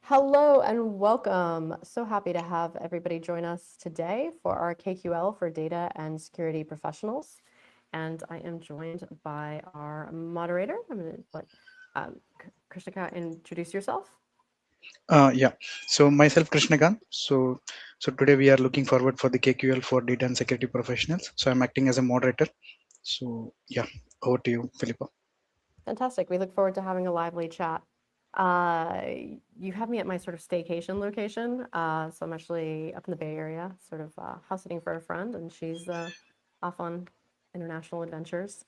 Hello and welcome. So happy to have everybody join us today for our KQL for Data and Security Professionals. And I am joined by our moderator. I'm going to let Krishnika introduce yourself. Yeah. So myself, Krishnagant. So today we are looking forward for the KQL for data and security professionals. So I'm acting as a moderator. So yeah, over to you, Philippa. Fantastic. We look forward to having a lively chat. Uh, you have me at my sort of staycation location. So I'm actually up in the Bay Area, sort of house sitting for a friend, and she's off on international adventures.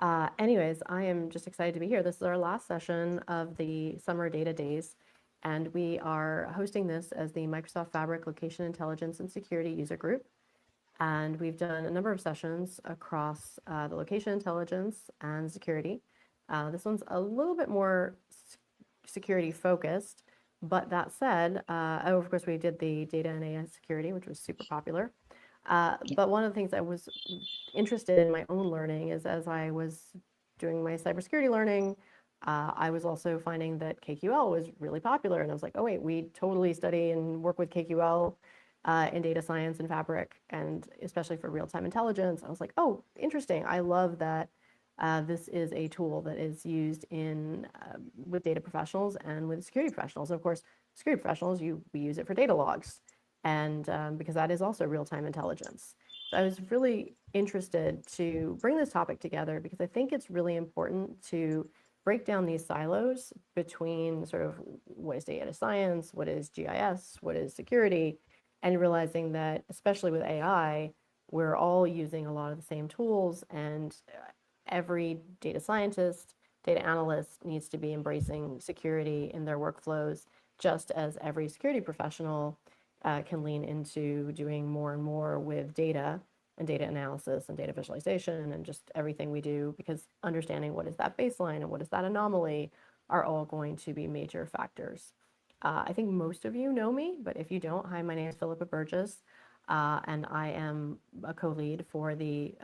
Anyways, I am just excited to be here. This is our last session of the summer data days, and we are hosting this as the Microsoft Fabric Location Intelligence and Security User Group. And we've done a number of sessions across the location intelligence and security. This one's a little bit more security focused, but that said, of course, we did the data and AI security, which was super popular. But one of the things I was interested in my own learning is as I was doing my cybersecurity learning, I was also finding that KQL was really popular. And I was like, oh, wait, we totally study and work with KQL in data science and fabric, and especially for real-time intelligence. I was like, oh, interesting. I love that this is a tool that is used in with data professionals and with security professionals. And of course, security professionals, we use it for data logs, and because that is also real-time intelligence. So I was really interested to bring this topic together because I think it's really important to break down these silos between sort of what is data science, what is GIS, what is security, and realizing that, especially with AI, we're all using a lot of the same tools, and every data scientist, data analyst needs to be embracing security in their workflows, just as every security professional can lean into doing more and more with data and data analysis and data visualization and just everything we do, because understanding what is that baseline and what is that anomaly are all going to be major factors. I think most of you know me, but if you don't, hi, my name is Philippa Burgess, and I am a co-lead for the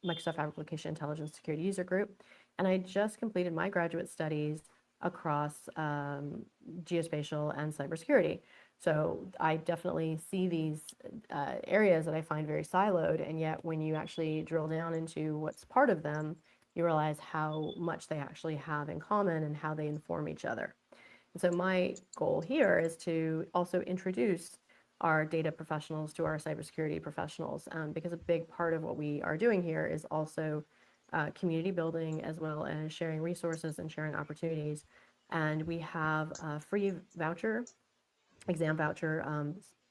Microsoft Application Intelligence Security User Group. And I just completed my graduate studies across geospatial and cybersecurity. So I definitely see these areas that I find very siloed, and yet when you actually drill down into what's part of them, you realize how much they actually have in common and how they inform each other. And so my goal here is to also introduce our data professionals to our cybersecurity professionals, because a big part of what we are doing here is also community building, as well as sharing resources and sharing opportunities. And we have a free voucher, exam voucher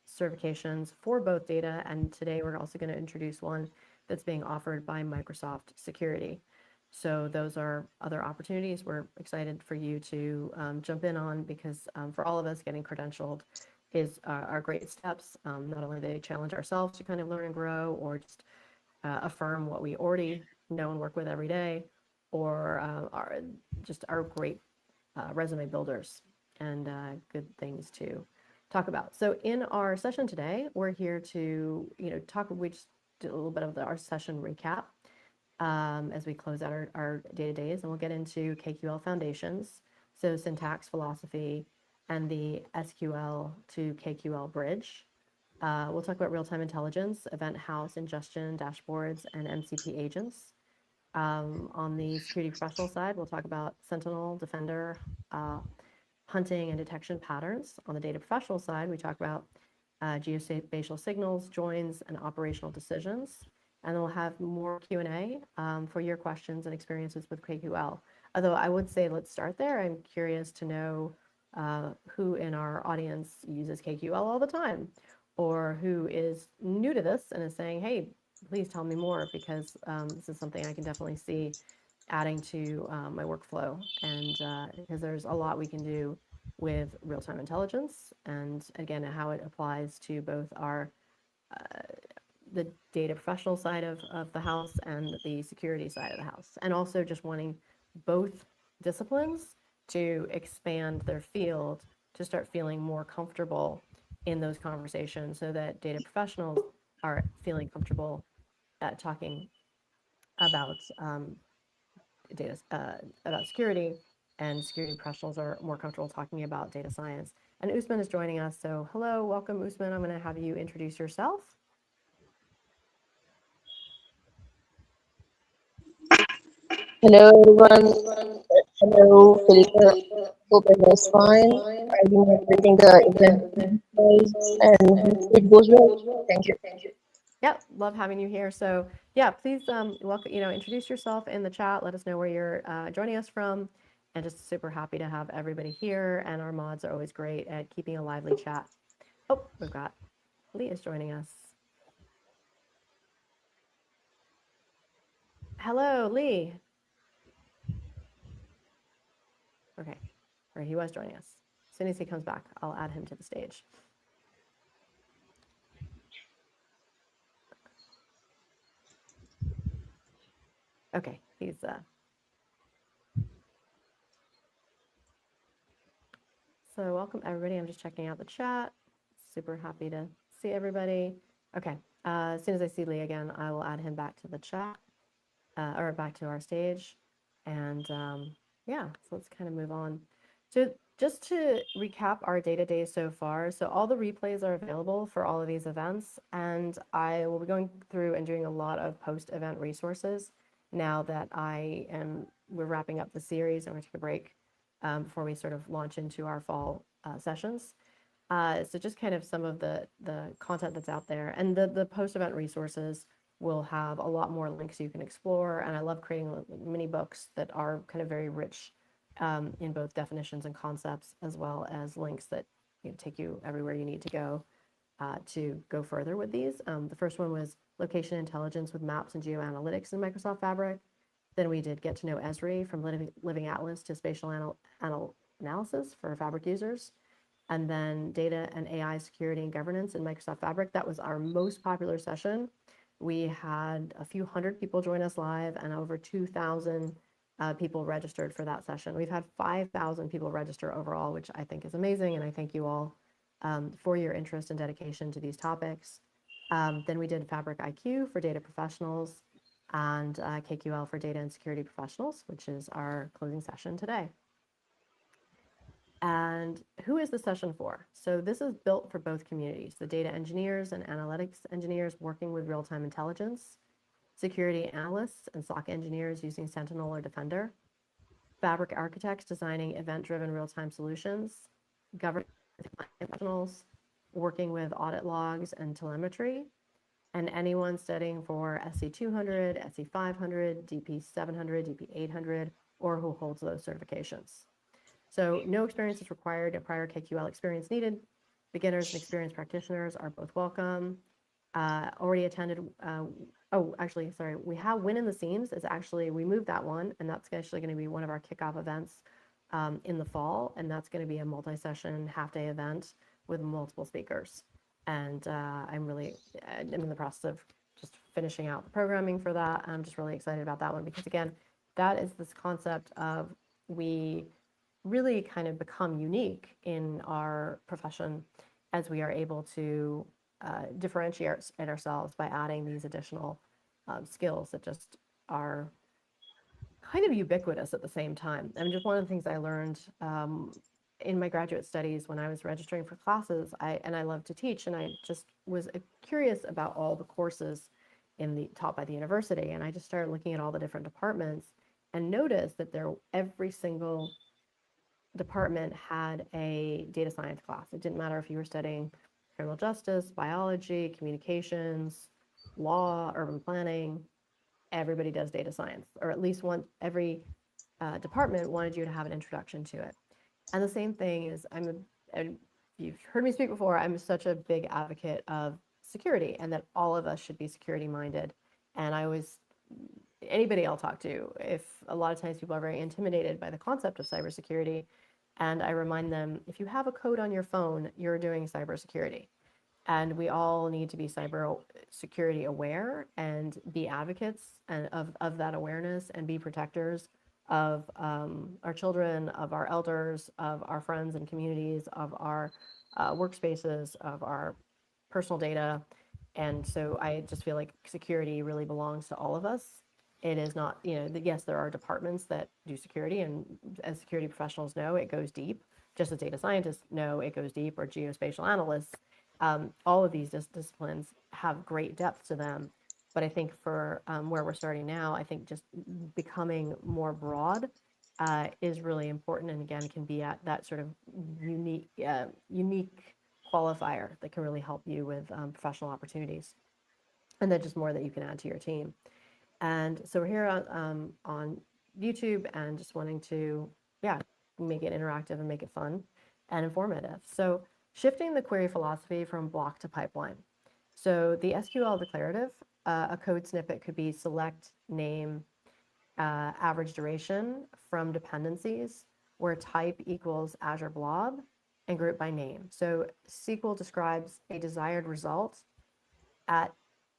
certifications for both data, and today we're also going to introduce one that's being offered by Microsoft Security. So those are other opportunities we're excited for you to jump in on, because for all of us, getting credentialed is are great steps. Not only do they challenge ourselves to kind of learn and grow, or just affirm what we already know and work with every day, or are just our great resume builders and good things to talk about. So in our session today, we're here to talk. We just did a little bit of our session recap as we close out our data days, and we'll get into KQL foundations, so syntax, philosophy, and the SQL to KQL bridge. We'll talk about real-time intelligence, event house, ingestion, dashboards, and MCP agents. On the security professional side, we'll talk about Sentinel, Defender, hunting and detection patterns. On the data professional side, we talk about geospatial signals, joins, and operational decisions. And then we'll have more Q&A for your questions and experiences with KQL. Although I would say let's start there. I'm curious to know who in our audience uses KQL all the time, or who is new to this and is saying, hey, please tell me more, because this is something I can definitely see adding to my workflow, and because there's a lot we can do with real-time intelligence, and again, how it applies to both our the data professional side of the house and the security side of the house, and also just wanting both disciplines to expand their field to start feeling more comfortable in those conversations, so that data professionals are feeling comfortable at talking about data about security, and security professionals are more comfortable talking about data science. And Usman is joining us. So hello, welcome, Usman. I'm going to have you introduce yourself. Hello everyone. Hello Felicia. Hope everyone's fine. I'll be moderating the event and it goes well. Thank you. Yep, love having you here. So yeah, please welcome, introduce yourself in the chat. Let us know where you're joining us from. And just super happy to have everybody here. And our mods are always great at keeping a lively chat. Oh, we've got Lee is joining us. Hello, Lee. Okay, or he was joining us. As soon as he comes back, I'll add him to the stage. Okay, he's so welcome everybody. I'm just checking out the chat. Super happy to see everybody. Okay, as soon as I see Lee again, I will add him back to the chat or back to our stage. And yeah, so let's kind of move on. So just to recap our data days so far, so all the replays are available for all of these events, and I will be going through and doing a lot of post-event resources now that we're wrapping up the series and we're going to take a break before we sort of launch into our fall sessions. So just kind of some of the content that's out there, and the post-event resources will have a lot more links you can explore. And I love creating mini books that are kind of very rich in both definitions and concepts, as well as links that take you everywhere you need to go further with these. The first one was location intelligence with maps and geoanalytics in Microsoft Fabric. Then we did get to know Esri from Living Atlas to spatial analysis for Fabric users. And then data and AI security and governance in Microsoft Fabric. That was our most popular session. We had a few hundred people join us live and over 2,000 people registered for that session. We've had 5,000 people register overall, which I think is amazing. And I thank you all for your interest and dedication to these topics. Then we did Fabric IQ for data professionals and KQL for data and security professionals, which is our closing session today. And who is the session for? So this is built for both communities, the data engineers and analytics engineers working with real-time intelligence, security analysts and SOC engineers using Sentinel or Defender, Fabric architects designing event-driven real-time solutions, governance professionals working with audit logs and telemetry, and anyone studying for SC200, SC500, DP700, DP800, or who holds those certifications. So no experience is required, a prior KQL experience needed. Beginners and experienced practitioners are both welcome. Already attended, we have Win in the Seams is actually, we moved that one, and that's actually going to be one of our kickoff events in the fall, and that's going to be a multi-session half-day event with multiple speakers. And I'm in the process of just finishing out the programming for that. I'm just really excited about that one because, again, that is this concept of we really kind of become unique in our profession as we are able to differentiate ourselves by adding these additional skills that just are kind of ubiquitous at the same time. I mean, just one of the things I learned in my graduate studies when I was registering for classes, I love to teach, and I just was curious about all the courses taught by the university, and I just started looking at all the different departments and noticed that every single department had a data science class. It didn't matter if you were studying criminal justice, biology, communications, law, urban planning. Everybody does data science, or at least every department wanted you to have an introduction to it. And the same thing is, you've heard me speak before, I'm such a big advocate of security and that all of us should be security minded. And anybody I'll talk to, if a lot of times people are very intimidated by the concept of cybersecurity, and I remind them, if you have a code on your phone, you're doing cybersecurity. And we all need to be cybersecurity aware and be advocates of that awareness and be protectors of our children, of our elders, of our friends and communities, of our workspaces, of our personal data. And so I just feel like security really belongs to all of us. It is not, yes, there are departments that do security, and as security professionals know, it goes deep. Just as data scientists know it goes deep, or geospatial analysts. All of these disciplines have great depth to them. But I think for where we're starting now, I think just becoming more broad is really important, and again, can be at that sort of unique qualifier that can really help you with professional opportunities. And then just more that you can add to your team. And so we're here on YouTube and just wanting to, make it interactive and make it fun and informative. So shifting the query philosophy from block to pipeline. So the SQL declarative, a code snippet could be select, name, average duration from dependencies, where type equals Azure Blob, and group by name. So SQL describes a desired result at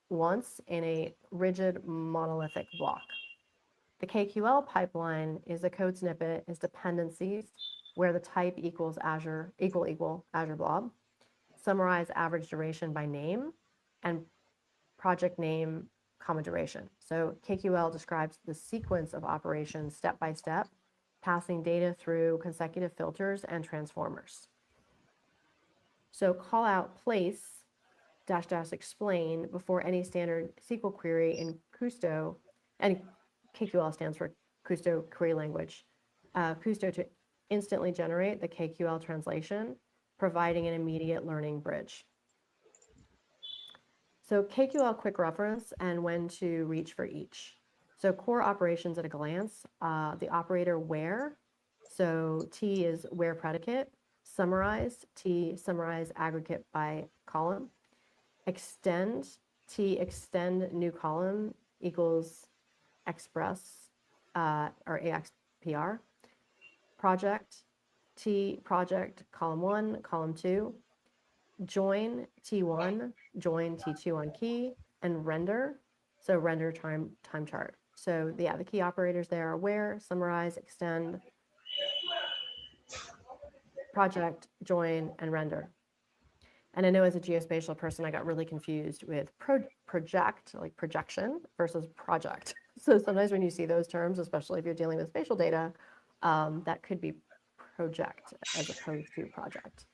once in a rigid monolithic block. The KQL pipeline is a code snippet, is dependencies, where the type equals Azure, equal Azure Blob, summarize average duration by name, and project name, comma duration. So KQL describes the sequence of operations step by step, passing data through consecutive filters and transformers. So call out place -- explain before any standard SQL query in Kusto, and KQL stands for Kusto Query Language, Kusto to instantly generate the KQL translation, providing an immediate learning bridge. So KQL quick reference and when to reach for each. So core operations at a glance, the operator where, so T is where predicate, summarize, T summarize aggregate by column, extend, T extend new column equals express or AXPR, project, T project column 1, column 2, join T1, join T2 on key, and render, so render time chart. So the key operators there are where, summarize, extend, project, join, and render. And I know as a geospatial person, I got really confused with project, like projection, versus project. So sometimes when you see those terms, especially if you're dealing with spatial data, that could be project as opposed to project.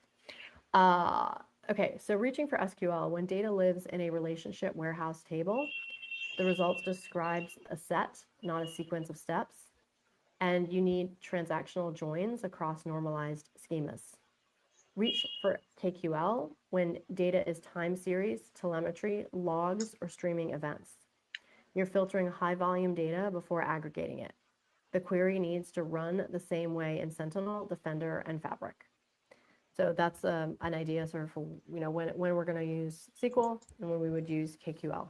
Okay, so reaching for SQL, when data lives in a relationship warehouse table, the results describes a set, not a sequence of steps, and you need transactional joins across normalized schemas. Reach for KQL when data is time series, telemetry, logs, or streaming events. You're filtering high volume data before aggregating it. The query needs to run the same way in Sentinel, Defender, and Fabric. So that's an idea sort of for, when we're going to use SQL and when we would use KQL.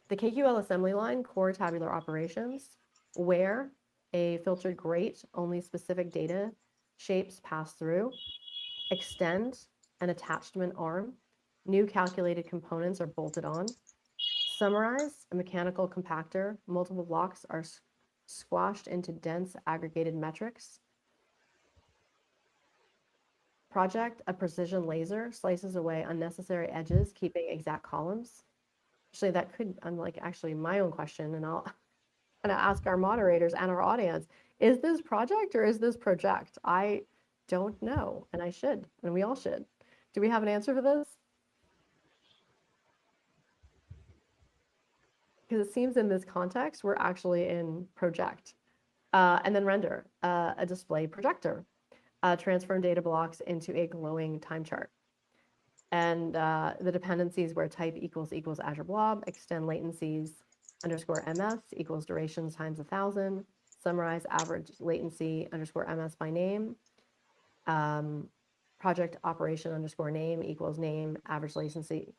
The KQL assembly line, core tabular operations, where a filtered great, only specific data shapes pass through, extend, an attachment arm, new calculated components are bolted on, summarize, a mechanical compactor, multiple blocks are squashed into dense aggregated metrics, project, a precision laser slices away unnecessary edges, keeping exact columns. Actually, that could, I'm like, actually my own question, and I'll kind of ask our moderators and our audience, is this project or is this project? I don't know, and I should, and we all should. Do we have an answer for this? Because it seems in this context, we're actually in project. And then render, a display projector. Transform data blocks into a glowing time chart. And the dependencies where type equals Azure Blob, extend latencies underscore MS equals durations times 1,000, summarize average latency underscore MS by name, project operation underscore name equals name average latency,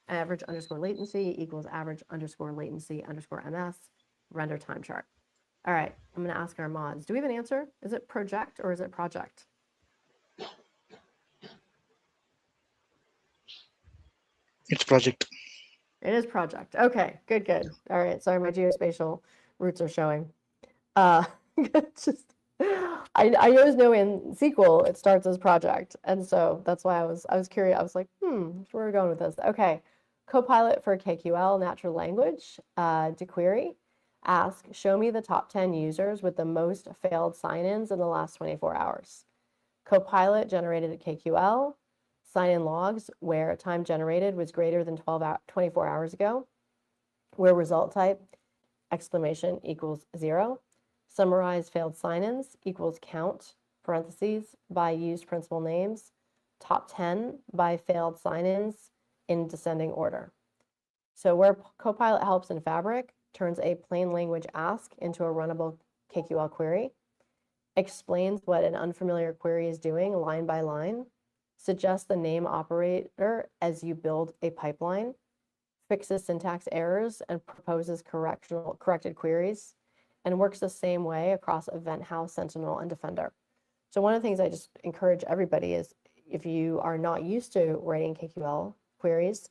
average underscore latency equals average underscore latency underscore MS, render time chart. All right, I'm going to ask our mods. Do we have an answer? Is it project or is it project? It's project. It is project. Okay, good. All right, sorry, my geospatial roots are showing. Just, I always know in SQL it starts as project, and so that's why I was curious. I was like, where are we going with this? Okay, Copilot for KQL, natural language, to query. Ask, show me the top 10 users with the most failed sign-ins in the last 24 hours. Copilot generated a KQL, sign-in logs where time generated was greater than 24 hours ago, where result type, exclamation equals 0, summarize failed sign-ins equals count, parentheses, by used principal names, top 10 by failed sign-ins in descending order. So where Copilot helps in Fabric, turns a plain language ask into a runnable KQL query, explains what an unfamiliar query is doing line by line, suggests the name operator as you build a pipeline, fixes syntax errors and proposes corrected queries, and works the same way across Event House, Sentinel, and Defender. So one of the things I just encourage everybody is if you are not used to writing KQL queries,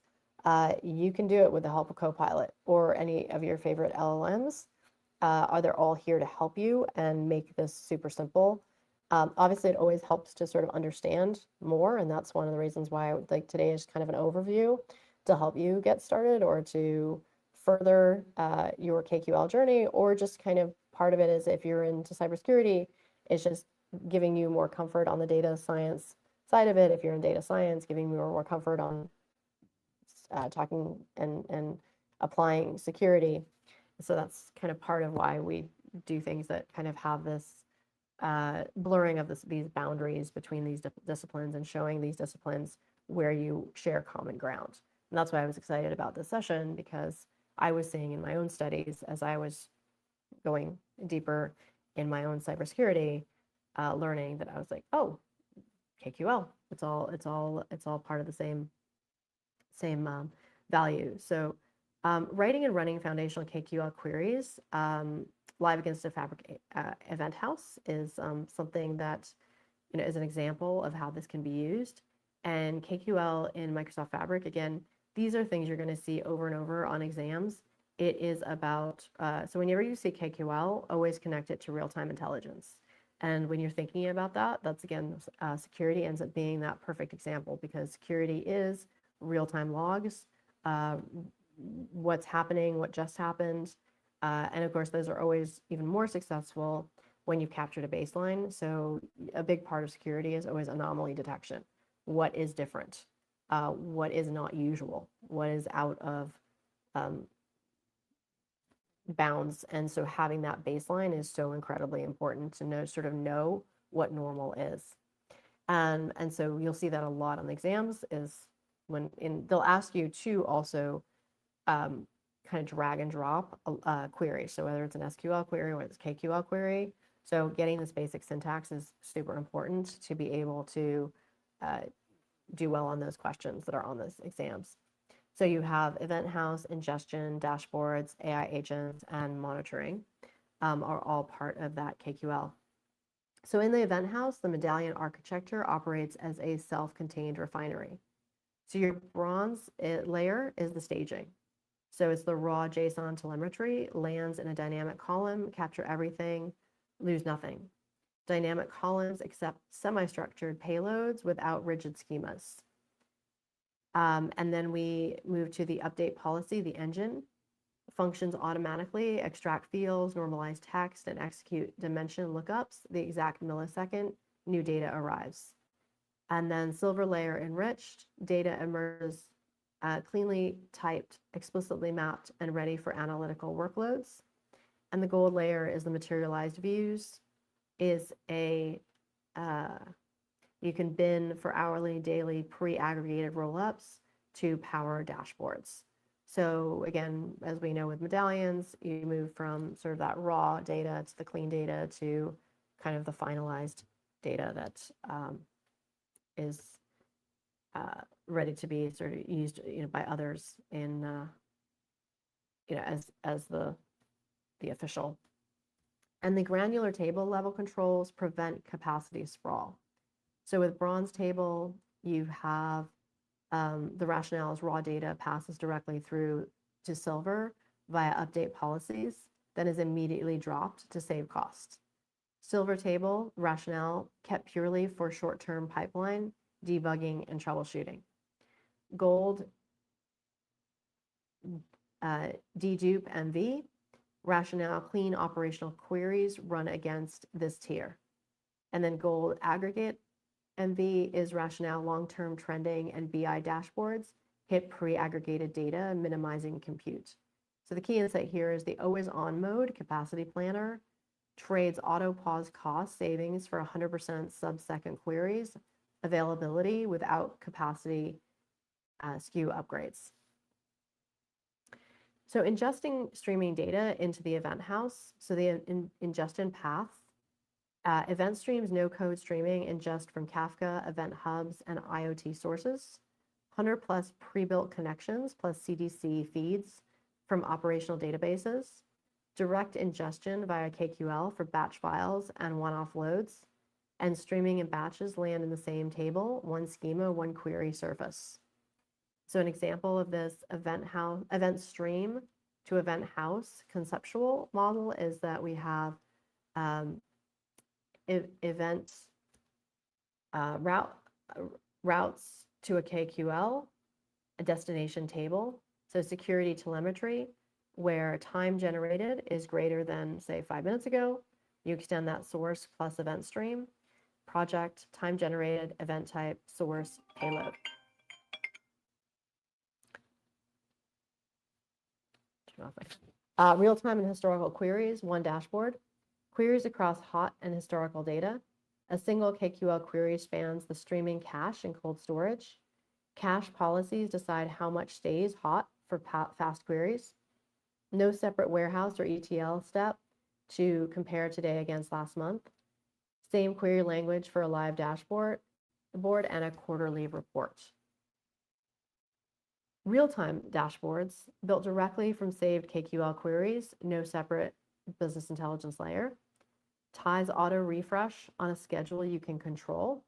you can do it with the help of Copilot or any of your favorite LLMs. They're all here to help you and make this super simple. Obviously, it always helps to sort of understand more, and that's one of the reasons why like today is kind of an overview to help you get started or to further your KQL journey, or just kind of part of it is if you're into cybersecurity, it's just giving you more comfort on the data science side of it. If you're in data science, giving you more comfort on talking and applying security. So that's kind of part of why we do things that kind of have this blurring of these boundaries between these disciplines and showing these disciplines where you share common ground. And that's why I was excited about this session, because I was seeing in my own studies as I was going deeper in my own cybersecurity learning that I was like, oh, KQL, it's all part of the same value. So writing and running foundational KQL queries live against a Fabric event house is something that is an example of how this can be used. And KQL in Microsoft Fabric, again, these are things you're going to see over and over on exams. It is about, so whenever you see KQL, always connect it to real-time intelligence. And when you're thinking about that, that's again, security ends up being that perfect example, because security is real-time logs, what's happening, what just happened. And of course, those are always even more successful when you've captured a baseline. So a big part of security is always anomaly detection. What is different? What is not usual? What is out of bounds? And so having that baseline is so incredibly important to know what normal is. And so you'll see that a lot on the exams is when they'll ask you to also kind of drag and drop a query. So whether it's an SQL query or it's a KQL query. So getting this basic syntax is super important to be able to do well on those questions that are on those exams. So you have event house, ingestion, dashboards, AI agents, and monitoring are all part of that KQL. So in the event house, the medallion architecture operates as a self-contained refinery. So your bronze layer is the staging. So it's the raw JSON telemetry, lands in a dynamic column, capture everything, lose nothing. Dynamic columns accept semi-structured payloads without rigid schemas. And then we move to the update policy, the engine. Functions automatically extract fields, normalize text, and execute dimension lookups the exact millisecond new data arrives. And then silver layer enriched, data emerges cleanly typed, explicitly mapped, and ready for analytical workloads. And the gold layer is the materialized views, is a, you can bin for hourly, daily, pre-aggregated rollups to power dashboards. So again, as we know with medallions, you move from sort of that raw data to the clean data to kind of the finalized data that is ready to be sort of used, by others in, as the official. And the granular table level controls prevent capacity sprawl. So with bronze table, you have the rationale's raw data passes directly through to silver via update policies, then is immediately dropped to save cost. Silver table rationale kept purely for short-term pipeline, debugging, and troubleshooting. Gold, dedupe MV rationale, clean operational queries run against this tier. And then gold, aggregate MV is rationale, long-term trending, and BI dashboards hit pre-aggregated data, minimizing compute. So the key insight here is the always-on mode capacity planner trades auto pause cost savings for 100% sub-second queries availability without capacity SKU upgrades. So ingesting streaming data into the event house. So the ingestion path, event streams, no code streaming, ingest from Kafka, event hubs, and IoT sources. 100+ pre-built connections plus CDC feeds from operational databases. Direct ingestion via KQL for batch files and one-off loads. And streaming and batches land in the same table, one schema, one query surface. So an example of this event stream to event house conceptual model is that we have event routes to a KQL, a destination table. So security telemetry, where time generated is greater than, say, 5 minutes ago, you extend that source plus event stream, project, time generated, event type, source, payload. Real-time and historical queries, one dashboard. Queries across hot and historical data. A single KQL query spans the streaming cache and cold storage. Cache policies decide how much stays hot for fast queries. No separate warehouse or ETL step to compare today against last month. Same query language for a live dashboard and a quarterly report. Real-time dashboards built directly from saved KQL queries, no separate business intelligence layer. Ties auto refresh on a schedule you can control.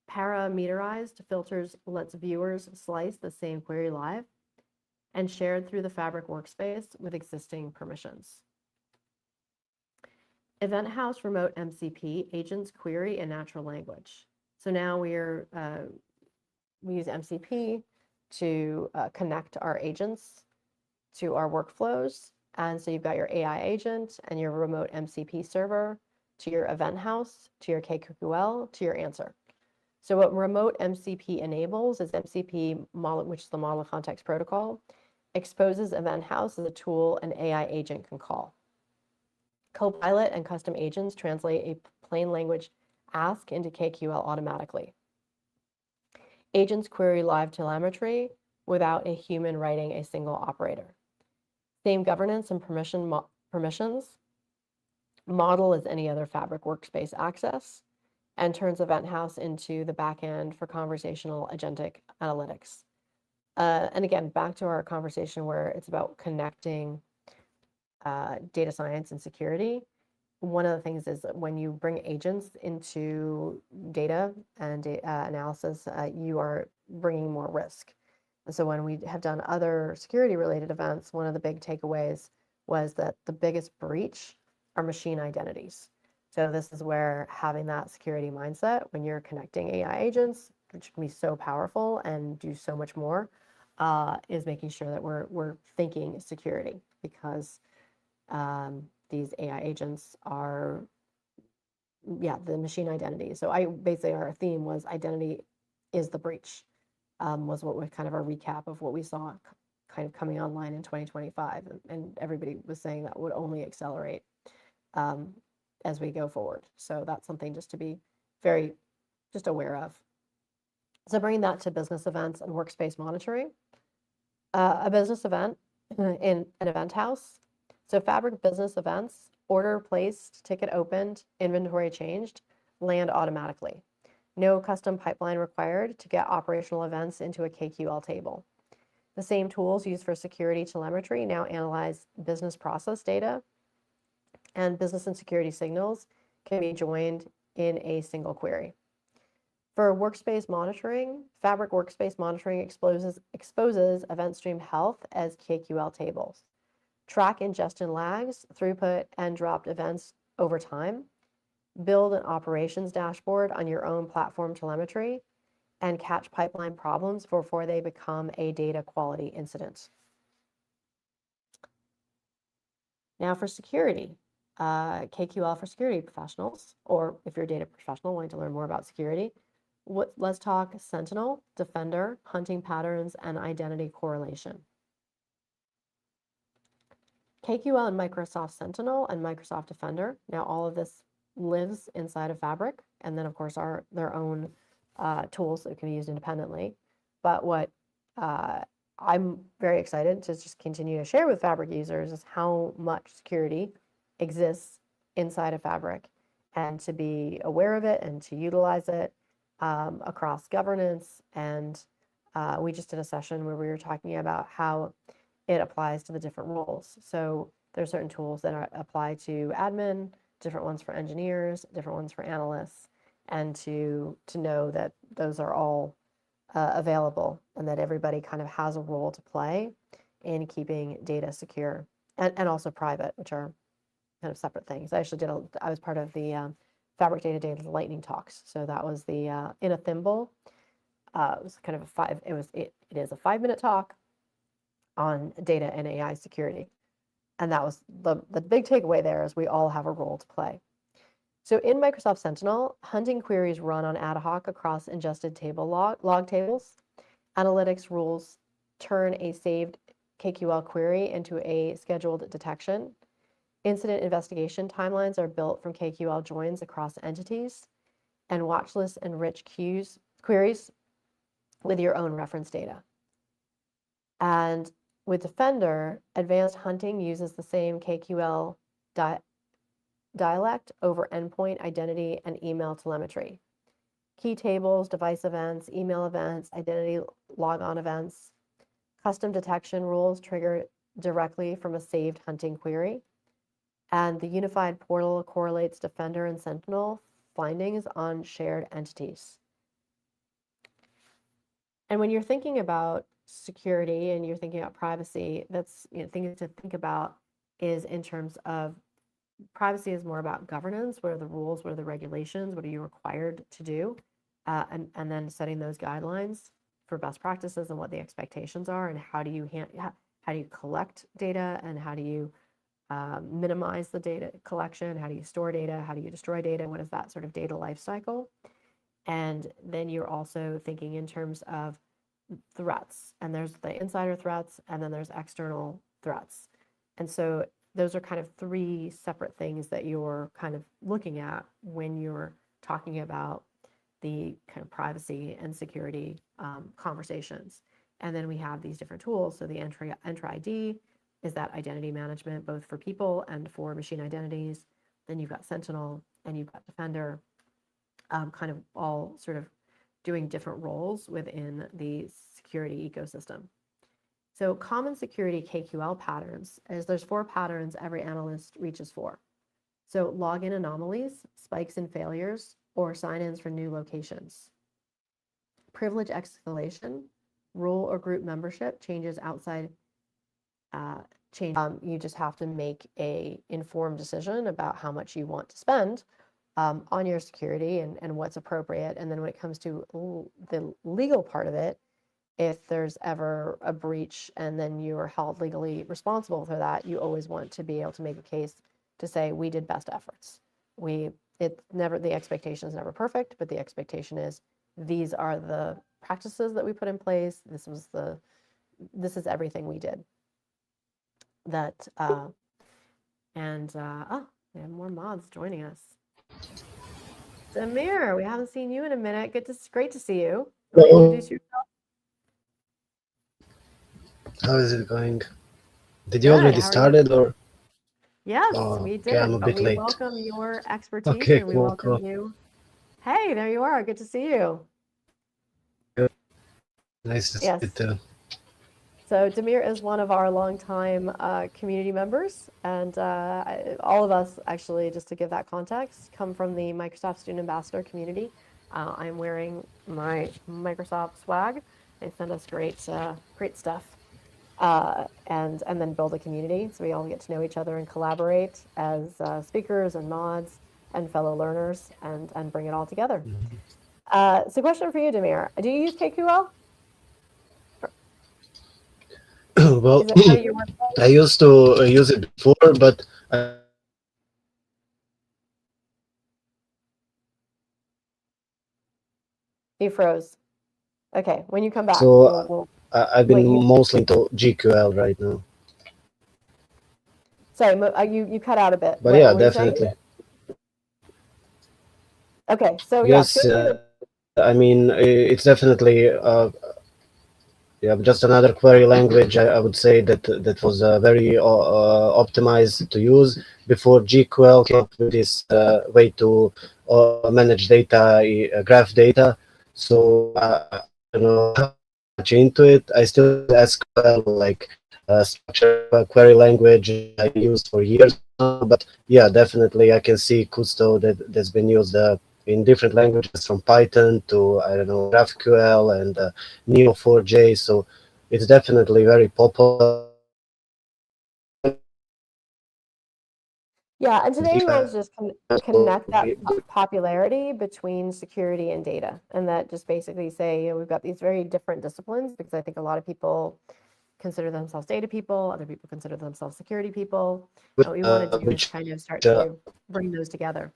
Parameterized filters lets viewers slice the same query live, and shared through the Fabric workspace with existing permissions. Event House Remote MCP, agents, query, and natural language. So now we use MCP to connect our agents to our workflows. And so you've got your AI agent and your remote MCP server to your event house, to your KQL, to your answer. So what remote MCP enables is MCP, which is the model context protocol, exposes event house as a tool an AI agent can call. Copilot and custom agents translate a plain language ask into KQL automatically. Agents query live telemetry without a human writing a single operator. Same governance and permissions. Model as any other Fabric workspace access, and turns Event House into the backend for conversational agentic analytics. And again, back to our conversation where it's about connecting data science and security. One of the things is that when you bring agents into data and analysis, you are bringing more risk. And so when we have done other security-related events, one of the big takeaways was that the biggest breach are machine identities. So this is where having that security mindset when you're connecting AI agents, which can be so powerful and do so much more, is making sure that we're thinking security, because these AI agents are, the machine identity. So basically our theme was identity is the breach, was what was kind of our recap of what we saw kind of coming online in 2025. And everybody was saying that would only accelerate as we go forward. So that's something just to be very just aware of. So bringing that to business events and workspace monitoring. A business event in an event house. So Fabric business events, order placed, ticket opened, inventory changed, land automatically. No custom pipeline required to get operational events into a KQL table. The same tools used for security telemetry now analyze business process data, and business and security signals can be joined in a single query. For workspace monitoring, Fabric workspace monitoring exposes event stream health as KQL tables. Track ingestion lags, throughput, and dropped events over time. Build an operations dashboard on your own platform telemetry, and catch pipeline problems before they become a data quality incident. Now for security, KQL for security professionals, or if you're a data professional wanting to learn more about security, let's talk Sentinel, Defender, hunting patterns, and identity correlation. KQL and Microsoft Sentinel and Microsoft Defender. Now all of this lives inside of Fabric, and then of course are their own tools that can be used independently. But what I'm very excited to just continue to share with Fabric users is how much security exists inside of Fabric, and to be aware of it and to utilize it across governance. And we just did a session where we were talking about how it applies to the different roles. So there's certain tools that apply to admin, different ones for engineers, different ones for analysts, and to know that those are all available, and that everybody kind of has a role to play in keeping data secure and also private, which are kind of separate things. I actually I was part of the Fabric Data Lightning Talks. So that was the in a thimble. It was kind of it is a 5-minute talk on data and AI security. And that was the big takeaway there, is we all have a role to play. So in Microsoft Sentinel, hunting queries run on ad hoc across ingested table log tables. Analytics rules turn a saved KQL query into a scheduled detection. Incident investigation timelines are built from KQL joins across entities, and watch lists enrich queries with your own reference data. And with Defender, advanced hunting uses the same KQL dialect over endpoint identity and email telemetry. Key tables, device events, email events, identity logon events, custom detection rules trigger directly from a saved hunting query. And the unified portal correlates Defender and Sentinel findings on shared entities. And when you're thinking about security and you're thinking about privacy, that's things to think about is in terms of privacy is more about governance. What are the rules? What are the regulations? What are you required to do? And then setting those guidelines for best practices and what the expectations are, and how do you collect data, and how do you minimize the data collection? How do you store data? How do you destroy data? What is that sort of data life cycle? And then you're also thinking in terms of threats, and there's the insider threats, and then there's external threats. And so those are kind of 3 separate things that you're kind of looking at when you're talking about the kind of privacy and security conversations. And then we have these different tools. So the Entra ID is that identity management, both for people and for machine identities. Then you've got Sentinel and you've got Defender, kind of all sort of doing different roles within the security ecosystem. So common security KQL patterns is there's 4 patterns every analyst reaches for. So login anomalies, spikes and failures, or sign-ins for new locations. Privilege escalation, role or group membership changes outside you just have to make a informed decision about how much you want to spend on your security and what's appropriate. And then when it comes to the legal part of it, if there's ever a breach and then you're held legally responsible for that, you always want to be able to make a case to say, we did best efforts. The expectation is never perfect, but the expectation is these are the practices that we put in place. This is everything we did. We have more mods joining us. Samir, we haven't seen you in a minute. Great to see you. Introduce yourself. How is it going? Did you already started or? Yes, we did. I'm a bit late. We welcome your expertise. Okay, and we cool, welcome you. Hey, there you are. Good to see you. Good. Nice to see you too. So Damir is one of our longtime community members, and all of us, actually, just to give that context, come from the Microsoft Student Ambassador community. I'm wearing my Microsoft swag. They send us great stuff, and then build a community so we all get to know each other and collaborate as speakers and mods and fellow learners and bring it all together. Mm-hmm. So question for you, Damir. Do you use KQL? Well, How do you work? I used to use it before, but You froze. Okay, when you come back, so we'll I've been wait. You mostly into GQL right now. sorry, you cut out a bit. But yeah, What were you saying? definitely. Okay, so yeah, Yes, feel free to. I mean, it's definitely yeah, just another query language. I would say that was very optimized to use before GQL came up with this way to manage data, graph data. So I don't know how much into it. I still use SQL, like structured query language I used for years now. But yeah, definitely I can see Kusto that's been used in different languages, from Python to, I don't know, GraphQL and Neo4j. So it's definitely very popular. Yeah, and today we want to just connect that So popularity between security and data, and that just basically say, you know, we've got these very different disciplines, because I think a lot of people consider themselves data people, other people consider themselves security people. And what we want to do is which kind of start to bring those together.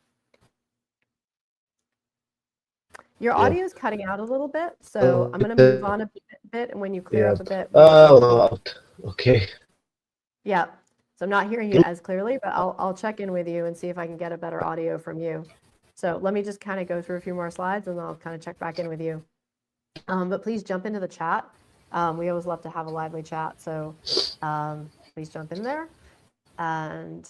Your yeah. audio is cutting out a little bit, so I'm going to move on a bit, and when you clear Yeah. up a bit, we can see if we can. Okay. Yeah, so I'm not hearing you as clearly, but I'll check in with you and see if I can get a better audio from you. So let me just kind of go through a few more slides, and I'll kind of check back in with you. But please jump into the chat. We always love to have a lively chat, so please jump in there. And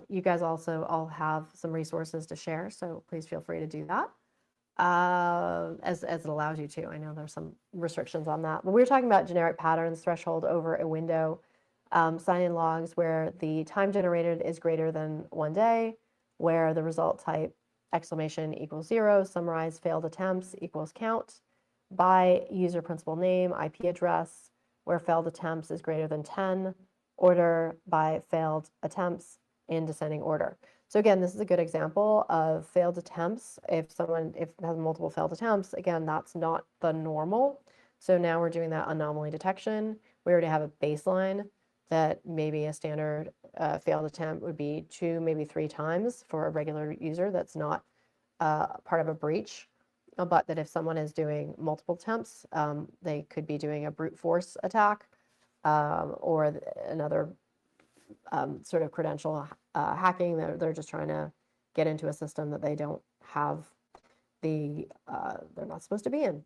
you guys also all have some resources to share, so please feel free to do that as it allows you to. I know there's some restrictions on that, but we're talking about generic patterns, threshold over a window, sign-in logs where the time generated is greater than 1 day, where the result type exclamation equals 0, summarize failed attempts equals count, by user principal name, IP address, where failed attempts is greater than 10, order by failed attempts in descending order. So again, this is a good example of failed attempts. If it has multiple failed attempts, again, that's not the normal. So now we're doing that anomaly detection. We already have a baseline that maybe a standard failed attempt would be 2, maybe 3 times for a regular user that's not part of a breach. But that if someone is doing multiple attempts, they could be doing a brute force attack or another sort of credential hacking. They're just trying to get into a system that they don't have they're not supposed to be in.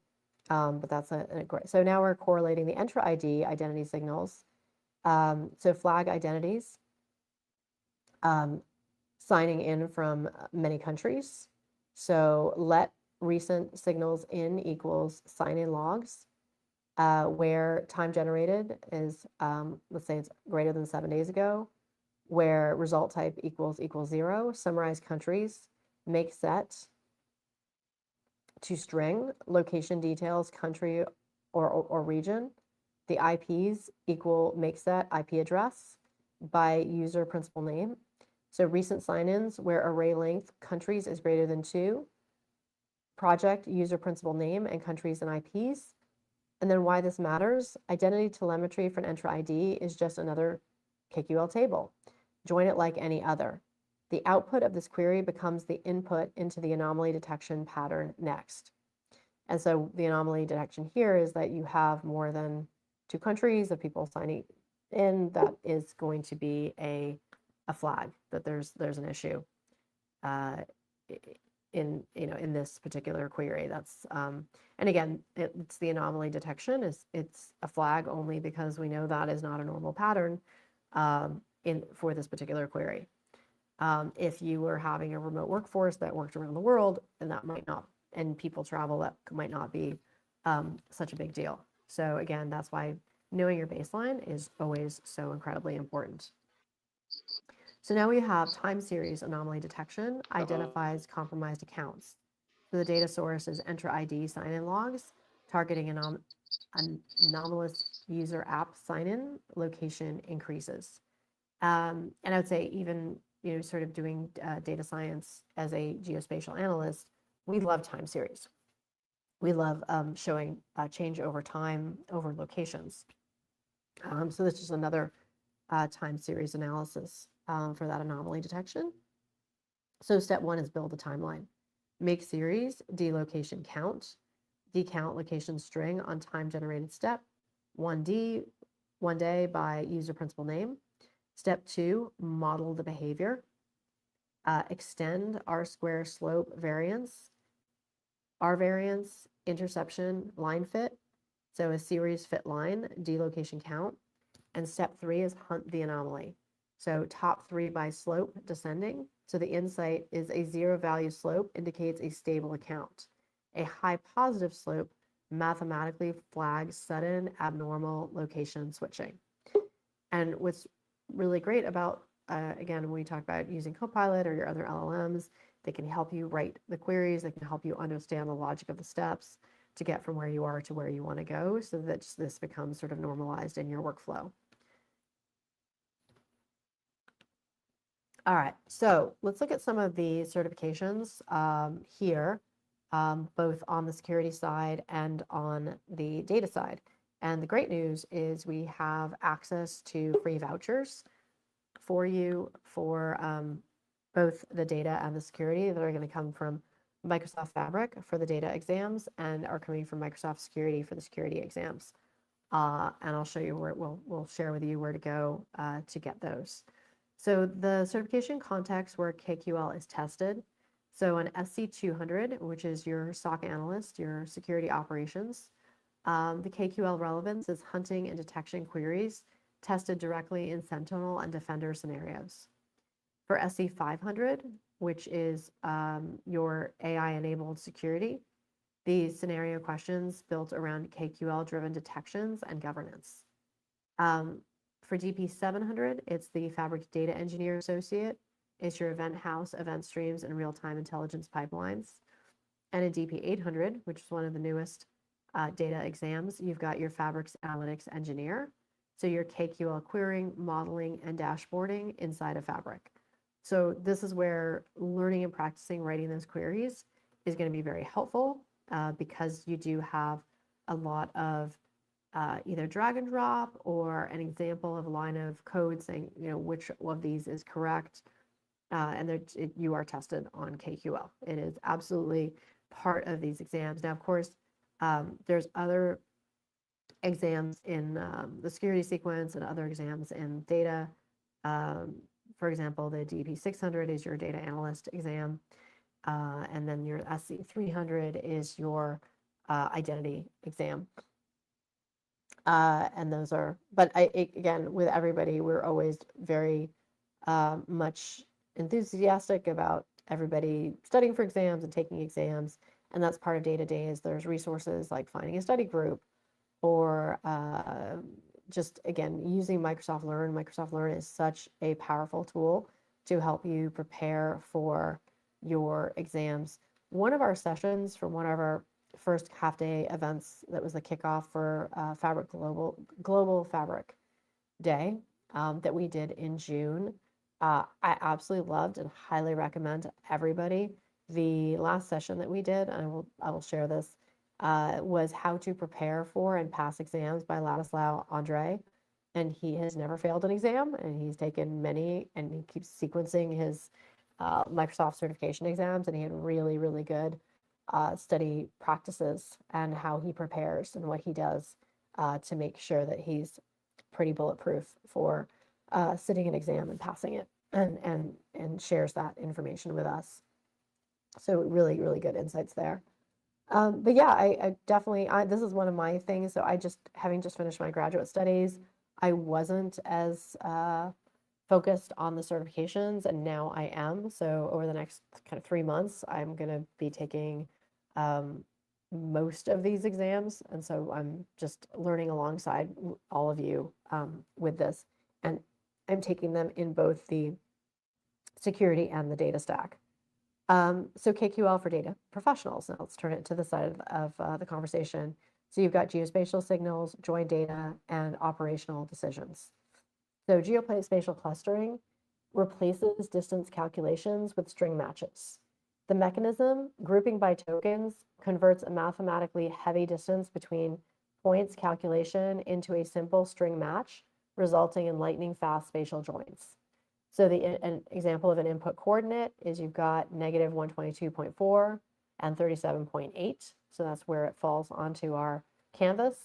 But that's a great. So now we're correlating the Entra ID identity signals. So flag identities, signing in from many countries. So let recent signals in equals sign in logs, where time generated is, let's say it's greater than 7 days ago, where result type equals 0, summarize countries, make set to string, location details, country or region, the IPs equal make set IP address by user principal name. So recent sign-ins where array length countries is greater than 2, project user principal name and countries and IPs. And then why this matters, identity telemetry for an Entra ID is just another KQL table. Join it like any other. The output of this query becomes the input into the anomaly detection pattern next. And so the anomaly detection here is that you have more than 2 countries of people signing in. That is going to be a flag that there's an issue in this particular query. That's and again, it's the anomaly detection it's a flag only because we know that is not a normal pattern for this particular query. If you were having a remote workforce that worked around the world, and that might not, and people travel, that might not be such a big deal. So again, that's why knowing your baseline is always so incredibly important. So now we have time series anomaly detection identifies compromised accounts. So the data source is Entra ID sign-in logs, targeting anomalous user app sign-in location increases. And I would say even, sort of doing data science as a geospatial analyst, we love time series. We love showing change over time over locations. So this is another time series analysis for that anomaly detection. So step 1 is build a timeline. Make series, delocation count, decount location string on time generated step, 1D, 1 day by user principal name. Step 2, model the behavior. Extend R square slope variance, R variance, interception, line fit. So a series fit line, delocation count. And step 3 is hunt the anomaly. So top 3 by slope descending. So the insight is a 0 value slope indicates a stable account. A high positive slope mathematically flags sudden abnormal location switching. And what's really great about, again, when we talk about using Copilot or your other LLMs, they can help you write the queries, they can help you understand the logic of the steps to get from where you are to where you want to go, so that this becomes sort of normalized in your workflow. All right, so let's look at some of the certifications here, both on the security side and on the data side. And the great news is we have access to free vouchers for you for both the data and the security that are going to come from Microsoft Fabric for the data exams and are coming from Microsoft Security for the security exams. And I'll show you where we'll share with you where to go to get those. So the certification context where KQL is tested. So an SC200, which is your SOC analyst, your security operations. The KQL relevance is hunting and detection queries tested directly in Sentinel and Defender scenarios. For SC500, which is your AI-enabled security, these scenario questions built around KQL-driven detections and governance. For DP700, it's the Fabric Data Engineer Associate. It's your event house, event streams, and real-time intelligence pipelines. And in DP800, which is one of the newest data exams, you've got your Fabrics Analytics Engineer. So your KQL querying, modeling, and dashboarding inside of Fabric. So this is where learning and practicing writing those queries is going to be very helpful because you do have a lot of either drag and drop or an example of a line of code saying, which of these is correct. And you are tested on KQL. It is absolutely part of these exams. Now, of course, there's other exams in the security sequence and other exams in data. For example, the DP600 is your data analyst exam. And then your SC300 is your identity exam. And those are, but again, with everybody, we're always very much enthusiastic about everybody studying for exams and taking exams. And that's part of day-to-day is there's resources like finding a study group or just, again, using Microsoft Learn. Microsoft Learn is such a powerful tool to help you prepare for your exams. One of our sessions from one of our first half-day events that was the kickoff for Fabric Global Fabric Day that we did in June. I absolutely loved and highly recommend to everybody. The last session that we did, and I will share this, was how to prepare for and pass exams by Ladislao Andre. And he has never failed an exam, and he's taken many, and he keeps sequencing his Microsoft certification exams, and he had really, really good study practices and how he prepares and what he does to make sure that he's pretty bulletproof for sitting an exam and passing it, and shares that information with us. So really, really good insights there. But yeah, I definitely, this is one of my things. So having just finished my graduate studies, I wasn't as focused on the certifications, and now I am. So over the next kind of 3 months, I'm going to be taking most of these exams. And so I'm just learning alongside all of you with this. And I'm taking them in both the security and the data stack. So KQL for data professionals. Now let's turn it to the side of the conversation. So you've got geospatial signals, join data, and operational decisions. So geospatial clustering replaces distance calculations with string matches. The mechanism, grouping by tokens, converts a mathematically heavy distance between points calculation into a simple string match, resulting in lightning fast spatial joins. So an example of an input coordinate is you've got negative 122.4 and 37.8. So that's where it falls onto our canvas,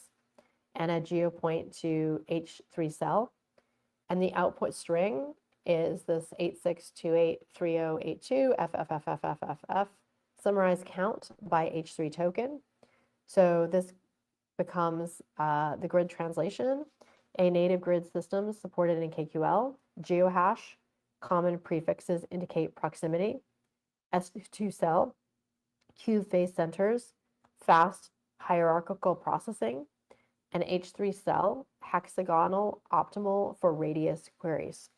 and a geopoint to H3 cell. And the output string is this 86283082 FFFFFFF summarized count by H3 token. So this becomes the grid translation, a native grid system supported in KQL, geohash, common prefixes indicate proximity, S2 cell, cube face centers, fast hierarchical processing, and H3 cell, hexagonal optimal for radius queries.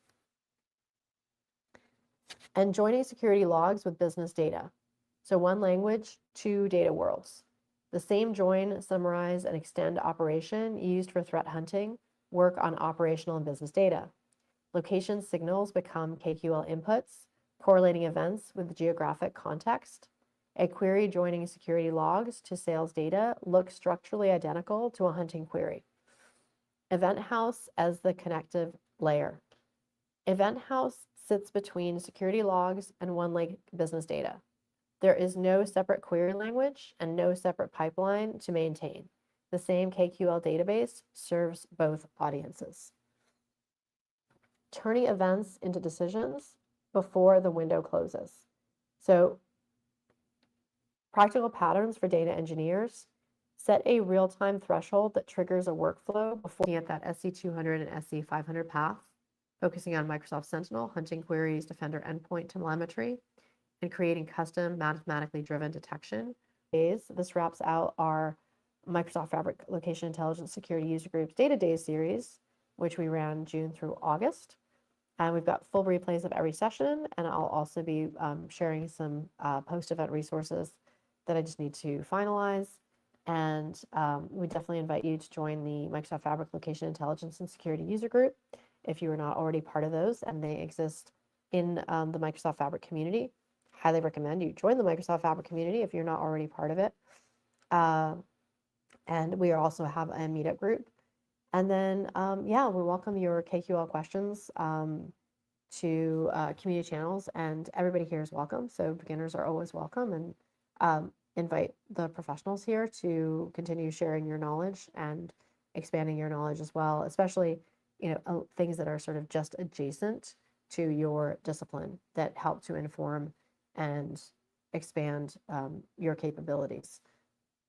And joining security logs with business data. So one language, two data worlds. The same join, summarize, and extend operation used for threat hunting work on operational and business data. Location signals become KQL inputs, correlating events with geographic context. A query joining security logs to sales data looks structurally identical to a hunting query. Event house as the connective layer. Event house sits between security logs and OneLake business data. There is no separate query language and no separate pipeline to maintain. The same KQL database serves both audiences. Turning events into decisions before the window closes. So practical patterns for data engineers. Set a real-time threshold that triggers a workflow before looking at that SC200 and SC500 path, focusing on Microsoft Sentinel, hunting queries, Defender endpoint telemetry, and creating custom mathematically driven detection. This wraps out our Microsoft Fabric Location Intelligence Security User Groups Data Days series, which we ran June through August. And we've got full replays of every session, and I'll also be sharing some post-event resources that I just need to finalize. And we definitely invite you to join the Microsoft Fabric Location Intelligence and Security User Group if you are not already part of those, and they exist in the Microsoft Fabric community. Highly recommend you join the Microsoft Fabric community if you're not already part of it. And we also have a meetup group. And then, yeah, we welcome your KQL questions to community channels, and everybody here is welcome. So beginners are always welcome, and invite the professionals here to continue sharing your knowledge and expanding your knowledge as well, especially, you know, things that are sort of just adjacent to your discipline that help to inform and expand your capabilities.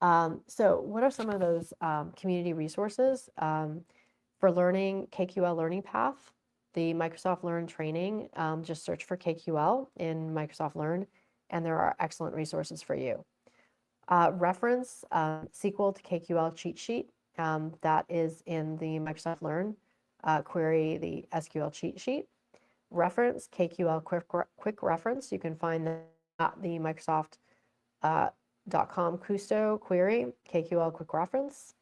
So what are some of those community resources for learning KQL Learning Path? The Microsoft Learn training, just search for KQL in Microsoft Learn, and there are excellent resources for you. Reference SQL to KQL cheat sheet that is in the Microsoft Learn query, the SQL cheat sheet. Reference KQL quick reference. You can find that at the Microsoft.com Kusto Query KQL quick reference,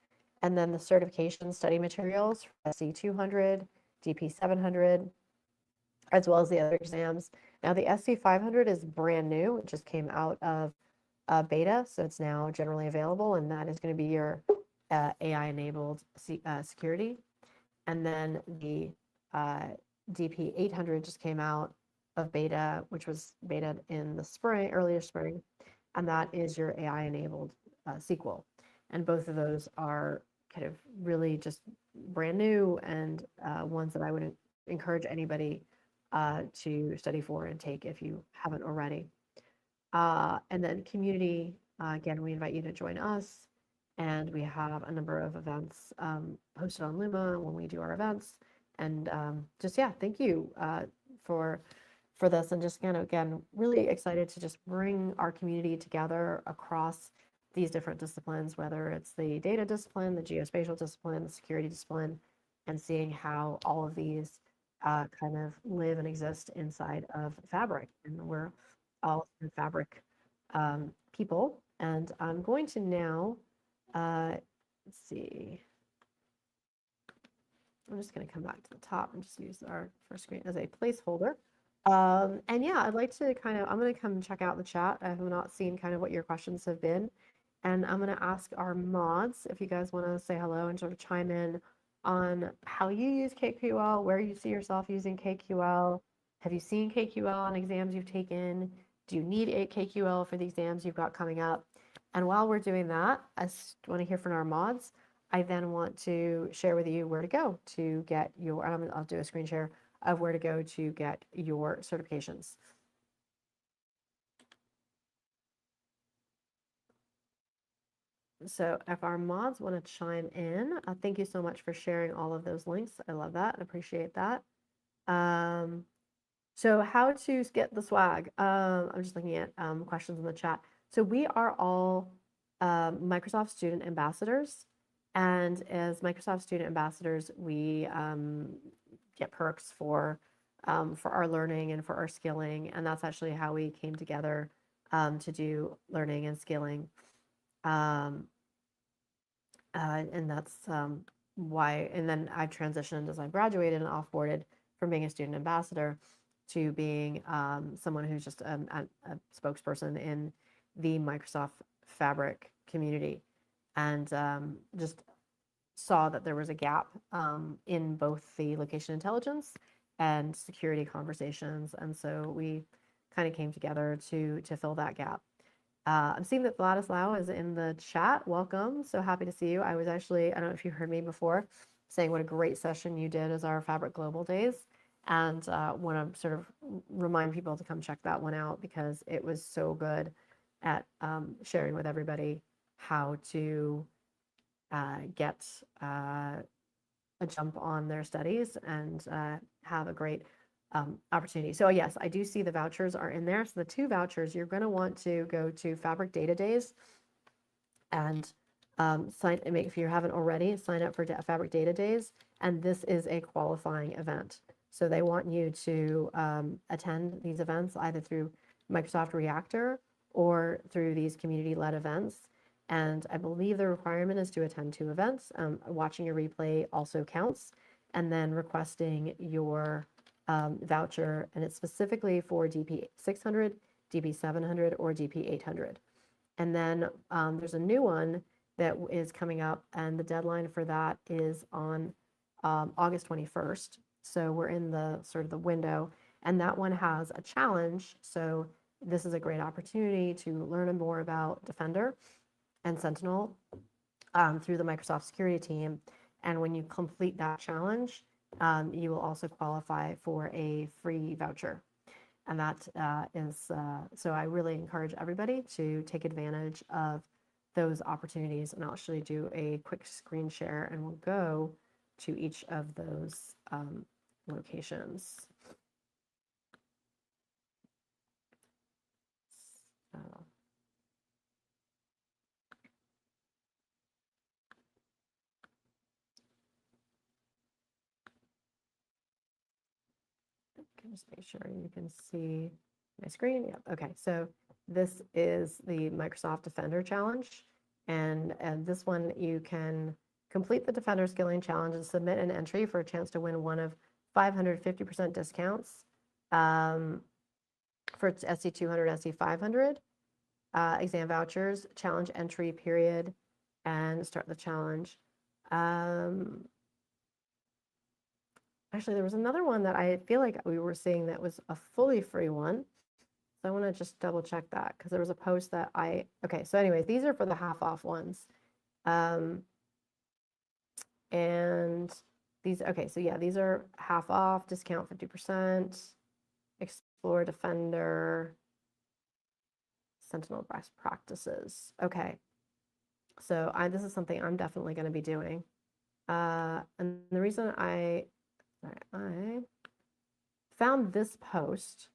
and then the certification study materials for SC200, DP700, as well as the other exams. Now the SC500 is brand new. It just came out of beta, so it's now generally available, and that is going to be your AI-enabled security. And then the DP800 just came out of beta, which was beta in the spring, earlier spring, and that is your AI-enabled SQL. And both of those are kind of really just brand new, and ones that I would encourage anybody to study for and take if you haven't already. And then community, again, we invite you to join us, and we have a number of events posted on Luma when we do our events. And just, yeah, thank you for this, and just kind of, again, really excited to just bring our community together across these different disciplines, whether it's the data discipline, the geospatial discipline, the security discipline, and seeing how all of these kind of live and exist inside of Fabric. And we're all Fabric people. And I'm going to now, let's see, I'm just going to come back to the top and just use our first screen as a placeholder. And yeah, I'd like to kind of, I'm going to come check out the chat. I have not seen kind of what your questions have been. And I'm going to ask our mods if you guys want to say hello and sort of chime in on how you use KQL, where you see yourself using KQL. Have you seen KQL on exams you've taken? Do you need a KQL for the exams you've got coming up? And while we're doing that, I want to hear from our mods. I then want to share with you where to go to get your, I'll do a screen share of where to go to get your certifications. So if our mods want to chime in, thank you so much for sharing all of those links. I love that and appreciate that. So how to get the swag? I'm just looking at questions in the chat. So we are all Microsoft student ambassadors. And as Microsoft student ambassadors, we get perks for our learning and for our skilling. And that's actually how we came together to do learning and skilling. And that's why, and then I transitioned as I graduated and offboarded from being a student ambassador to being someone who's just a spokesperson in the Microsoft Fabric community, and just saw that there was a gap in both the location intelligence and security conversations, and so we kind of came together to fill that gap. I'm seeing that Vladislav is in the chat. Welcome. So happy to see you. I was actually, I don't know if you heard me before, saying what a great session you did as our Fabric Global Days. And want to sort of remind people to come check that one out because it was so good at sharing with everybody how to get a jump on their studies and have a great opportunity. So yes, I do see the vouchers are in there. So the 2 vouchers, you're going to want to go to Fabric Data Days and if you haven't already, sign up for Fabric Data Days. And this is a qualifying event. So they want you to attend these events either through Microsoft Reactor or through these community-led events. And I believe the requirement is to attend 2 events. Watching a replay also counts. And then requesting your voucher, and it's specifically for DP 600, DP 700, or DP 800. And then there's a new one that is coming up, and the deadline for that is on August 21st. So we're in the sort of the window, and that one has a challenge. So this is a great opportunity to learn more about Defender and Sentinel through the Microsoft security team. And when you complete that challenge, you will also qualify for a free voucher. And that is, so I really encourage everybody to take advantage of those opportunities. And I'll actually do a quick screen share and we'll go to each of those locations. Just make sure you can see my screen. Yep. Okay. So this is the Microsoft Defender Challenge. And this one, you can complete the Defender Skilling Challenge and submit an entry for a chance to win one of 550% discounts for SC200, SC500 exam vouchers, challenge entry period, and start the challenge. Actually, there was another one that I feel like we were seeing that was a fully free one. So I want to just double check that because there was a post that okay, so anyways, these are for the half off ones. And these, okay, so yeah, these are half off, discount 50%, Explore Defender, Sentinel best practices. Okay, so this is something I'm definitely going to be doing. And the reason I found this post,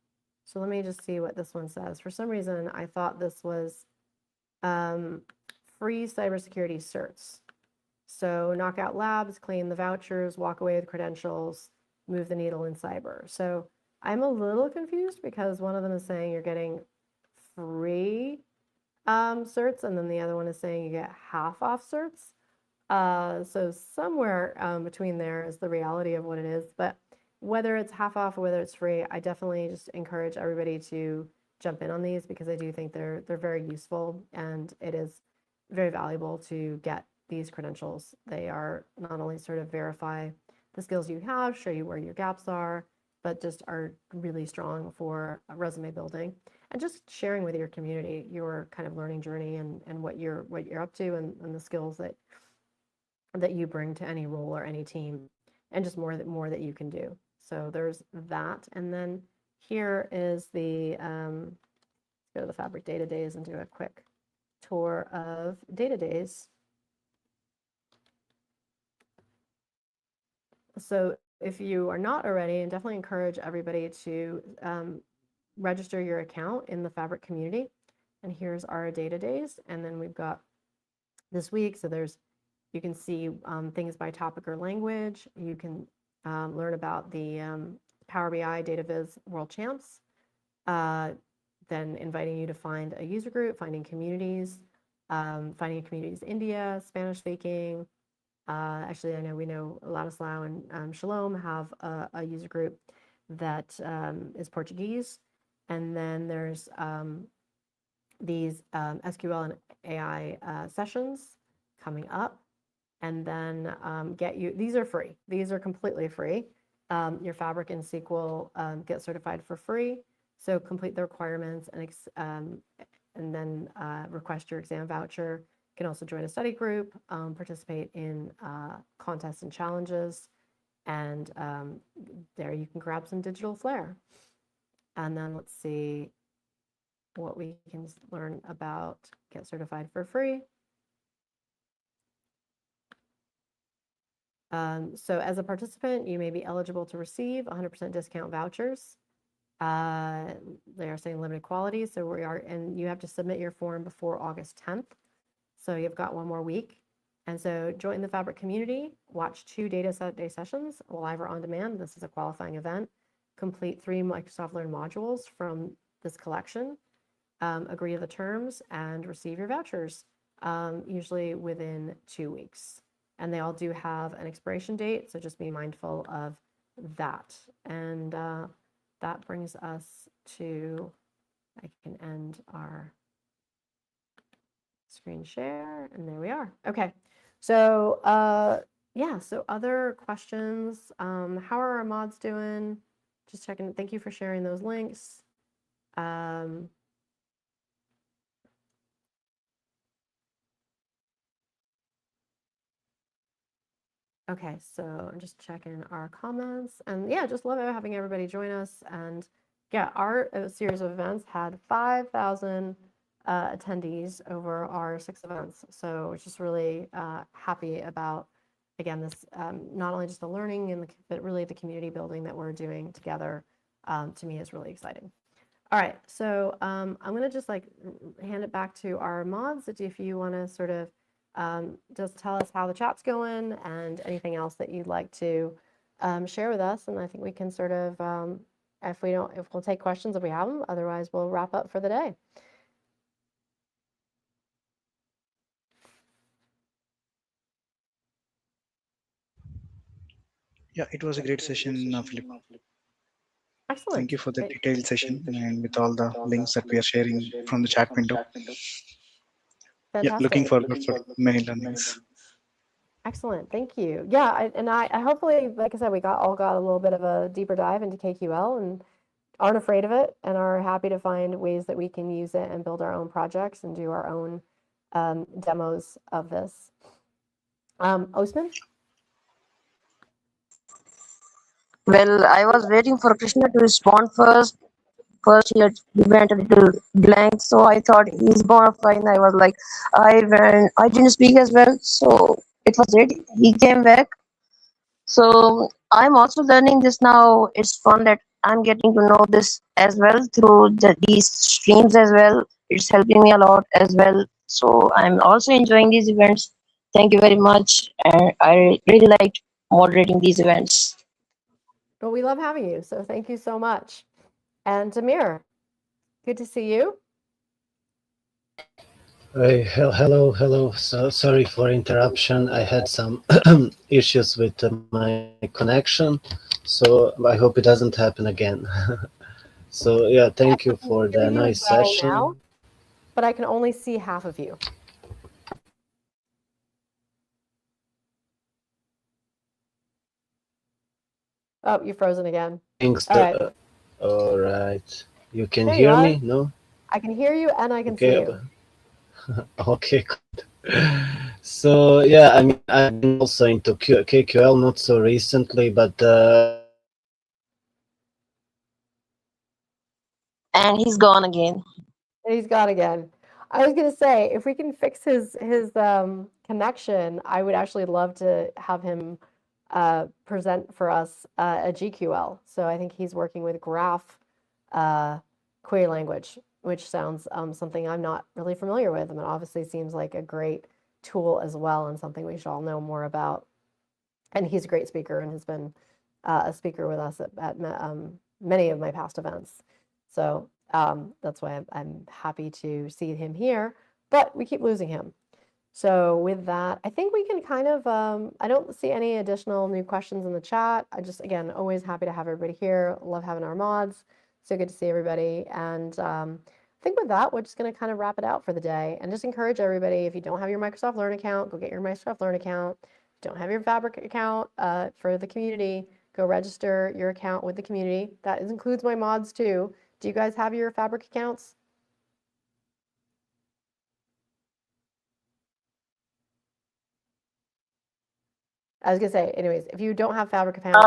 so let me just see what this one says. For some reason, I thought this was free cybersecurity certs. So knock out labs, claim the vouchers, walk away with credentials, move the needle in cyber. So I'm a little confused because one of them is saying you're getting free certs, and then the other one is saying you get half off certs. So somewhere between there is the reality of what it is. But whether it's half off or whether it's free, I definitely just encourage everybody to jump in on these because I do think they're very useful, and it is very valuable to get these credentials. They are not only sort of verify the skills you have, show you where your gaps are, but just are really strong for resume building and just sharing with your community your kind of learning journey and what you're up to and the skills that you bring to any role or any team, and just more that you can do. So there's that. And then here is the let's go to the Fabric Data Days and do a quick tour of Data Days. So if you are not already, and definitely encourage everybody to register your account in the Fabric community. And here's our Data Days. And then we've got this week. So you can see things by topic or language. You can learn about the Power BI Data Viz World Champs. Then inviting you to find a user group, finding communities, finding communities India, Spanish speaking. Actually, I know we know Ladislao and Shalom have a user group that is Portuguese. And then there's these SQL and AI sessions coming up. And then these are free. These are completely free. Your Fabric and SQL get certified for free. So complete the requirements and then request your exam voucher. You can also join a study group, participate in contests and challenges, and there you can grab some digital flair. And then let's see what we can learn about get certified for free. So as a participant, you may be eligible to receive 100% discount vouchers. They are saying limited quality, so and you have to submit your form before August 10th. So you've got one more week. And so join the Fabric community, watch 2 Data Day sessions, live or on demand. This is a qualifying event. Complete 3 Microsoft Learn modules from this collection, agree to the terms, and receive your vouchers, usually within 2 weeks. And they all do have an expiration date, so just be mindful of that. And that brings us to, I can end our screen share, and there we are. Okay, so yeah, so other questions. How are our mods doing? Just checking. Thank you for sharing those links. Okay, so I'm just checking our comments, and yeah, just love having everybody join us. And yeah, our series of events had 5,000 attendees over our 6 events. So we're just really happy about, again, this not only just the learning but really the community building that we're doing together. To me is really exciting. All right, so I'm gonna just like hand it back to our mods if you want to sort of just tell us how the chat's going and anything else that you'd like to share with us. And I think we can sort of, if we'll take questions if we have them, otherwise we'll wrap up for the day. Yeah, it was a great session, Philip. Excellent. Thank you for the detailed session and with all the links that we are sharing from the chat window. Fantastic. Yeah, looking forward for many learnings. Excellent, thank you. Yeah, I hopefully, like I said, we all got a little bit of a deeper dive into KQL and aren't afraid of it and are happy to find ways that we can use it and build our own projects and do our own demos of this. Osman? Well, I was waiting for Krishna to respond first. First, he went a little blank, so I thought he's gonna fine. I was like, I didn't speak as well, so it was great. He came back. So I'm also learning this now. It's fun that I'm getting to know this as well through these streams as well. It's helping me a lot as well. So I'm also enjoying these events. Thank you very much. And I really liked moderating these events. Well, we love having you, so thank you so much. And Damir, good to see you. Hey, hello. So sorry for interruption. I had some issues with my connection, so I hope it doesn't happen again. So yeah, thank you for the nice session. Now, but I can only see half of you. Oh, you're frozen again. Thanks. All right. All right. You can There you hear are. me? No? I can hear you and I can see Okay. you. Okay, good. So yeah, I mean, I've been also into KQL not so recently, but And he's gone again. He's gone again. I was gonna say, if we can fix his connection, I would actually love to have him present for us a GQL. So I think he's working with Graph Query Language, which sounds something I'm not really familiar with. I mean, obviously seems like a great tool as well and something we should all know more about. And he's a great speaker and has been a speaker with us at many of my past events. So that's why I'm happy to see him here, but we keep losing him. So with that, I think we can kind of, I don't see any additional new questions in the chat. I just, again, always happy to have everybody here. Love having our mods. So good to see everybody. And I think with that, we're just going to kind of wrap it out for the day and just encourage everybody, if you don't have your Microsoft Learn account, go get your Microsoft Learn account. If you don't have your Fabric account for the community, go register your account with the community. That includes my mods too. Do you guys have your Fabric accounts? I was gonna say, anyways, if you don't have Fabric accounts,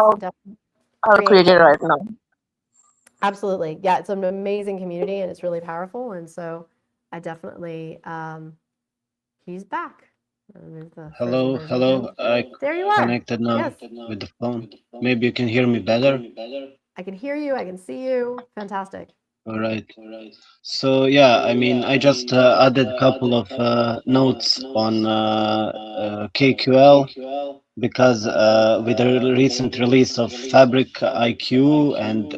I'll create it right now. Absolutely. Yeah, it's an amazing community and it's really powerful. And so I definitely, he's back. hello. There you are. Connected now. Yes. With the phone. Maybe you can hear me better. I can hear you. I can see you. Fantastic. All right. So yeah, I mean, I just added a couple of notes on KQL because with the recent release of Fabric IQ and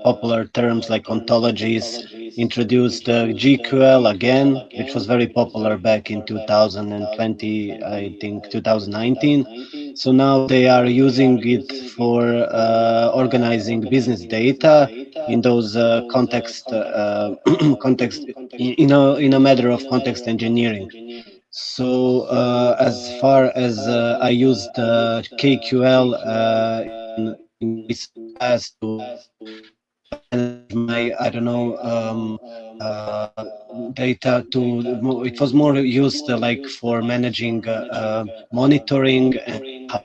popular terms like ontologies introduced GQL again, which was very popular back in 2020, I think 2019. So now they are using it for organizing business data in those context in a matter of context engineering. So as far as I used KQL in recent past to manage my data it was more used like for managing monitoring and how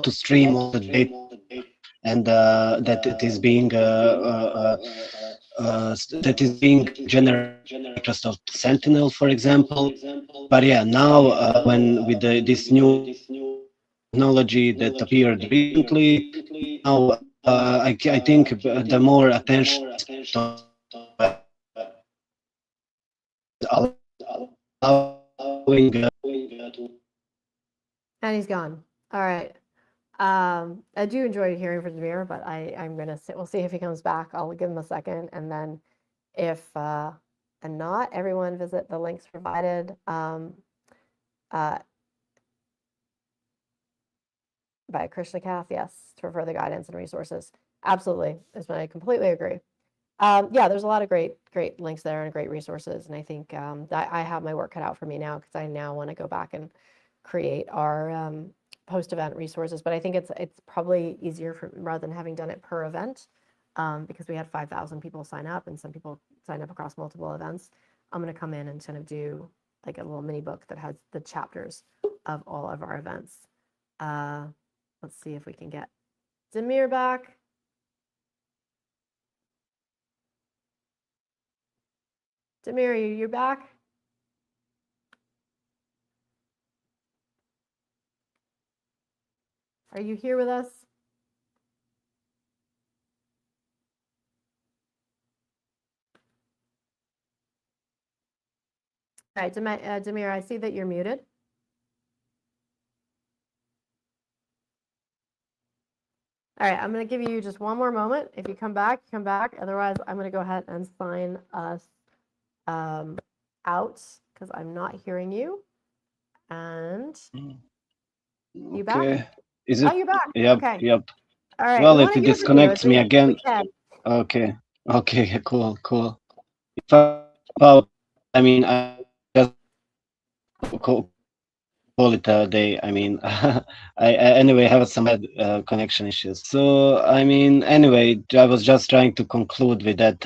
to stream all the data and that it is being generated by Microsoft Sentinel, for example. But yeah, now when with this new technology that appeared recently, now I think the more attention is put on allowing. And he's gone. All right. I do enjoy hearing from Demir, but I'm gonna we'll see if he comes back. I'll give him a second, and then if and not, everyone visit the links provided by Krishnakath, yes, for further guidance and resources. Absolutely, I completely agree. Yeah, there's a lot of great links there and great resources, and I think that I have my work cut out for me now because I now want to go back and create our post-event resources. But I think it's probably easier rather than having done it per event, because we had 5,000 people sign up and some people sign up across multiple events. I'm going to come in and kind of do like a little mini book that has the chapters of all of our events. Let's see if we can get Demir back. Demir, you're back? Are you here with us? All right, Demir, I see that you're muted. All right, I'm going to give you just one more moment. If you come back, come back. Otherwise, I'm going to go ahead and sign us out because I'm not hearing you. And you back? Is it? Oh, you're back. Yep. Okay. Yep. All right. Well, if it disconnects me again. Okay. Okay. Cool. Cool. If I mean, I just call it a day. I mean, I anyway have some bad connection issues. So I mean, anyway, I was just trying to conclude with that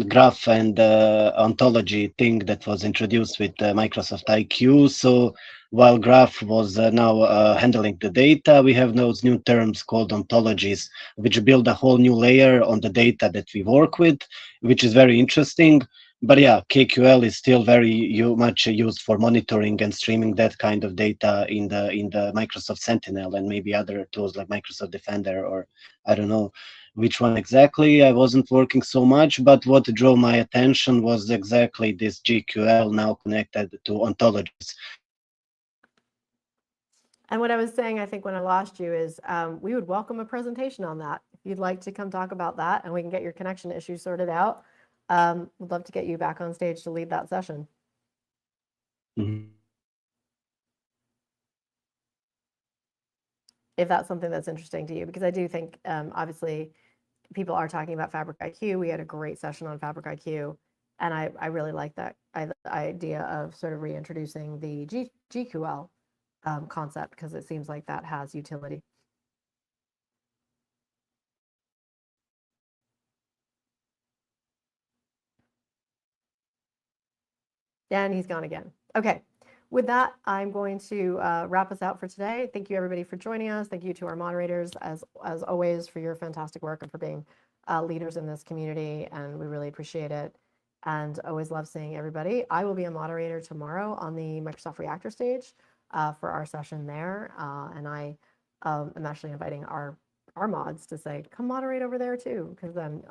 graph and ontology thing that was introduced with Microsoft IQ. So while graph was now handling the data, we have those new terms called ontologies, which build a whole new layer on the data that we work with, which is very interesting. But yeah, KQL is still very much used for monitoring and streaming that kind of data in the Microsoft Sentinel and maybe other tools like Microsoft Defender, or I don't know which one exactly. I wasn't working so much, but what drove my attention was exactly this GQL now connected to ontologies. And what I was saying, I think when I lost you is we would welcome a presentation on that. If you'd like to come talk about that and we can get your connection issues sorted out, we'd love to get you back on stage to lead that session. Mhm. If that's something that's interesting to you, because I do think obviously people are talking about Fabric IQ. We had a great session on Fabric IQ, and I really like that idea of sort of reintroducing the GQL concept, because it seems like that has utility. And he's gone again. Okay. With that, I'm going to wrap us out for today. Thank you, everybody, for joining us. Thank you to our moderators, as always, for your fantastic work and for being leaders in this community, and we really appreciate it. And always love seeing everybody. I will be a moderator tomorrow on the Microsoft Reactor stage for our session there, and I am actually inviting our mods to say, come moderate over there too, because then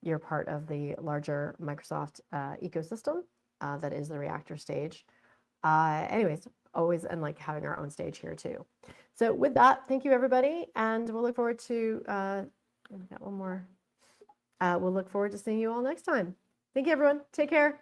you're part of the larger Microsoft ecosystem that is the Reactor stage. Anyways, always, and like having our own stage here too. So with that, thank you, everybody, and we'll look forward to we've got one more. We'll look forward to seeing you all next time. Thank you, everyone. Take care.